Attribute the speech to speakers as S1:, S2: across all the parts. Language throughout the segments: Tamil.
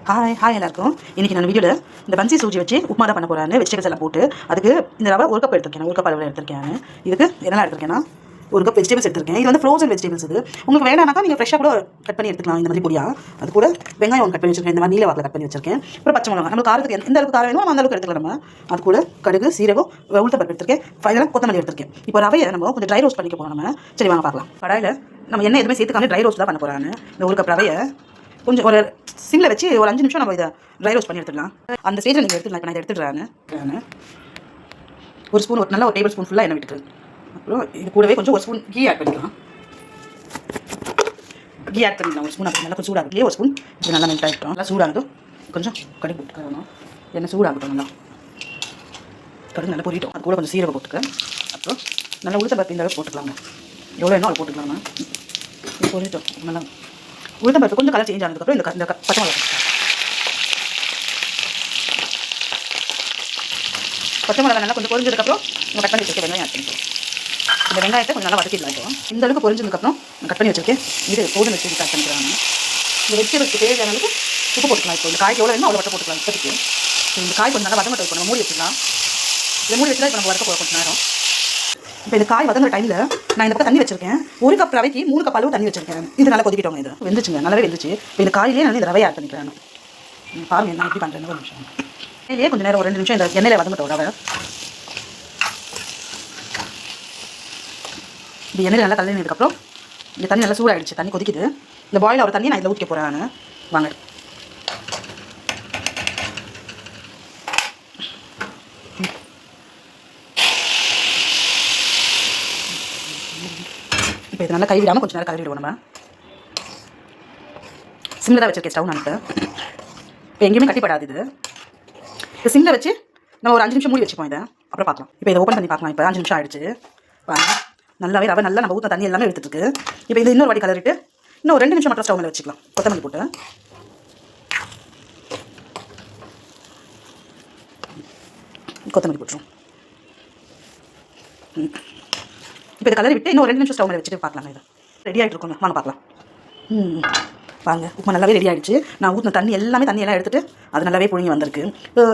S1: ஹாய் ஹாய் எல்லாருக்கும். இன்றைக்கி நான் வீடியோவில் இந்த பன்சி சூஜி வச்சு உப்புமா தான் பண்ண போகிறேன். வெஜிடபிள்ஸ் எல்லாம் போட்டு அதுக்கு இந்த ரவை ஒரு கப் எடுத்திருக்கேன். ஒரு கப் அளவில் எடுத்திருக்கேன். இதுக்கு என்னெல்லாம் எடுத்திருக்கேன்னா ஒரு கப் வெஜிடபிள்ஸ் எடுத்திருக்கேன். இது வந்து ஃப்ரோசன் வெஜிடபிள்ஸ். இது உங்களுக்கு வேணானாக்கா நீங்கள் ஃப்ரெஷ்ஷாக கூட கட் பண்ணி எடுத்துக்கலாம். இந்த மாதிரி பொடியாக அது கூட வெங்காயம் ஒன்று கட் பண்ணி வச்சிருக்கேன். இந்த மாதிரி நீல வாக்கில் கட் பண்ணி வச்சிருக்கேன். அப்புறம் பச்சை மிளகா நம்ம காரத்துக்கு எந்த அளவுக்கு காரம் வேணுமோ அந்த அளவுக்கு எடுத்துக்கலாம். நம்ம அது கூட கடுகு, சீரகம், உளுத்தம்பருப்பு எடுத்திருக்கேன். ஃபைனலாக கொத்தமல்லி எடுத்திருக்கேன். இப்போ ரவையை நம்ம கொஞ்சம் ட்ரை ரோஸ்ட் பண்ணிக்க போகிறோம். நம்ம சரி வாங்க பார்க்கலாம். கடாயில் நம்ம எண்ணெய் எதுவுமே சேர்த்துக்காம ட்ரை ரோஸ்ட் தான் பண்ண போகிறாங்க. இந்த ஒரு கப் ரவையை கொஞ்சம் ஒரு சிம்மில் வச்சு ஒரு 5 நிமிஷம் நம்ம இதை ட்ரை ரோஸ்ட் பண்ணி எடுத்துடலாம். அந்த ஸ்டேஜில் நீங்கள் எடுத்துக்கலாம். இப்போ நான் இதை எடுத்துடுறாங்க. ஒரு ஸ்பூன், ஒரு நல்ல ஒரு டேபிள் ஸ்பூன் ஃபுல்லாக எண்ணெய் விட்டுட்டு அப்புறம் இது கூடவே கொஞ்சம் ஒரு ஸ்பூன் கீ ஆட் பண்ணிக்கலாம். கீ ஆட் பண்ணிக்கலாம் ஒரு ஸ்பூன். அப்படி நல்லா கொஞ்சம் சூடாகலையே ஒரு ஸ்பூன் இது நல்லா மெல்ட் ஆகிட்டோம். நல்லா சூடாகட்டும். கொஞ்சம் கடுகு போட்டுக்கணும். எண்ணெய் சூடாகட்டும். நல்லா கடுகு நல்லா பொரிட்டோம். அது கூட கொஞ்சம் சீரகம் போட்டுக்க. அப்புறம் நல்லா உளுத்தம்பருப்பு இந்த அளவுக்கு போட்டுக்கலாங்க. எவ்வளோ வேணும் அவ்வளோ போட்டுக்கலாமா. இது பொரிட்டோம். நல்லா உளுத்தம்பருப்பு கொஞ்சம் கலர் சேஞ்ச் ஆனதுக்கப்புறம் இந்த பச்சை மிளகா நல்லா கொஞ்சம் பொரிஞ்சதுக்கப்புறம் நம்ம கட் பண்ணி வச்சுருக்க வெங்காயம் ஆட் பண்ணிக்கலாம். இந்த வெங்காயத்தை கொஞ்சம் நல்லா வதக்கிடலாம். இந்த அளவுக்கு பொரிஞ்சதுக்கப்புறம் நான் கட் பண்ணி வச்சுருக்கேன். இது போதும் வச்சு ஆட் பண்ணிக்கிறாங்க. இந்த வெஜிடபிள்ஸ்க்கு தேவையான அளவுக்கு உப்பு போட்டுக்கலாம். இப்போ இந்த காய்க்கு எவ்வளோ வேணுமோ அவ்வளோ வட்ட போட்டுக்கலாம். இப்போதைக்கு இந்த காய் கொஞ்சம் நல்லா வதங்கட்டும். இப்போ நம்ம மூடி வச்சுக்கலாம். இதை மூடி வச்சுதான் இப்போ நம்ம வதக்க போகிறோம் கொஞ்சம் நேரம். இப்போ இந்த காய் வதங்குற டைமில் நான் இந்த பக்கம் தண்ணி வச்சிருக்கேன். ஒரு கப் ரவைக்கு 3 கப் அளவு தண்ணி வச்சிருக்கேன். இது நல்லா கொதிக்கிட்டோங்க. இது வெந்துச்சுங்க, நல்லாவே வெந்துச்சு. இப்போ இந்த காயிலே நான் இந்த ரவையை ஆட் பண்ணிக்கிறேன். பாருங்க என்ன எப்படி பண்ணுறேன்னு ஒரு நிமிஷம். எண்ணெயிலே கொஞ்சம் நேரம் ஒரு 2 நிமிஷம் இந்த எண்ணெயில் வதங்கட்டும் ரவை. இந்த எண்ணெயில் நல்லா கலந்ததுக்கப்புறம் இந்த தண்ணி நல்லா சூடாகிடுச்சு. தண்ணி கொதிக்குது. இந்த பாயில் ஆகிற தண்ணி நான் இதில் ஊற்றிக்க போகிறேன். நான் வாங்க. இப்போ இது நல்லா கைவிடாமல் கொஞ்சம் நேரம் கலவிடுவோம். நம்ம சிம்மில் தான் வச்சுருக்கேன் ஸ்டவ். நான் இப்போ எங்கேயுமே கட்டிப்படாது. இது சிம்மில் வச்சு நம்ம ஒரு 5 நிமிஷம் மூடி வச்சுப்போம். இதை அப்புறம் பார்க்கலாம். இப்போ இதை ஓப்பன் பண்ணி பார்க்கலாம். இப்போ 5 நிமிஷம் ஆகிடுச்சு. பாருங்க நல்லாவே ரவை நல்லா நம்ம ஊற்ற தண்ணி எல்லாமே எடுத்துருக்கு. இப்போ இது இன்னொரு வாட்டி கலரிட்டு இன்னும் ஒரு 2 நிமிஷம் மட்டும் ஸ்டவ் மேலே வச்சுக்கலாம். கொத்தமல்லி போட்டு கொத்தமல்லி போட்டுரும். இப்போ இதை கலரி விட்டு இன்னும் 2 நிமிஷம் ஸ்டவ் மேலே வச்சுட்டு பார்க்கலாம். இது ரெடி ஆகிட்டு இருக்கோங்க. வாங்க பார்க்கலாம். வாங்க. உப்புமா நல்லாவே ரெடி ஆகிடுச்சு. நான் ஊற்றின தண்ணி எல்லாம் எடுத்துகிட்டு அது நல்லாவே புழுங்கி வந்திருக்கு.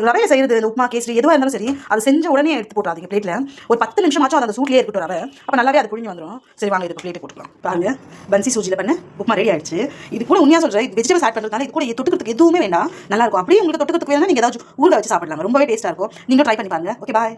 S1: ரவையை செய்கிறது இந்த உப்புமா, கேசரி எதுவாக இருந்தாலும் சரி அது செஞ்ச உடனே எடுத்து போட்டுறாதீங்க பிளேட்டில். ஒரு 10 நிமிஷமாச்சும் அந்த சூட்லேயே இருக்கட்டும் ரவை. அப்போ நல்லாவே அது புழுங்கி வந்துடும். சரி வாங்க இதுக்கு பிளேட்டை போட்டுக்கலாம். பாருங்க பன்சி சூஜியில் பண்ண உப்புமா ரெடி ஆகிடுச்சு. இது கூட உண்மையாக சொல்கிறேன், வெஜிடபிள்ஸ் ஆட் பண்ணுறதுனால இது கூட தொட்டுக்கிறதுக்கு எதுவுமே வேண்டாம். நல்லாயிருக்கும். அப்படியே உங்களுக்கு தொட்டுக்கிறதுக்கு வேணால் நீங்கள் ஏதாச்சும் ஊறுகாய் வச்சு சாப்பிடலாம். ரொம்பவே டேஸ்ட்டாக இருக்கும். நீங்கள் ட்ரை பண்ணி பாருங்கள். Okay bye.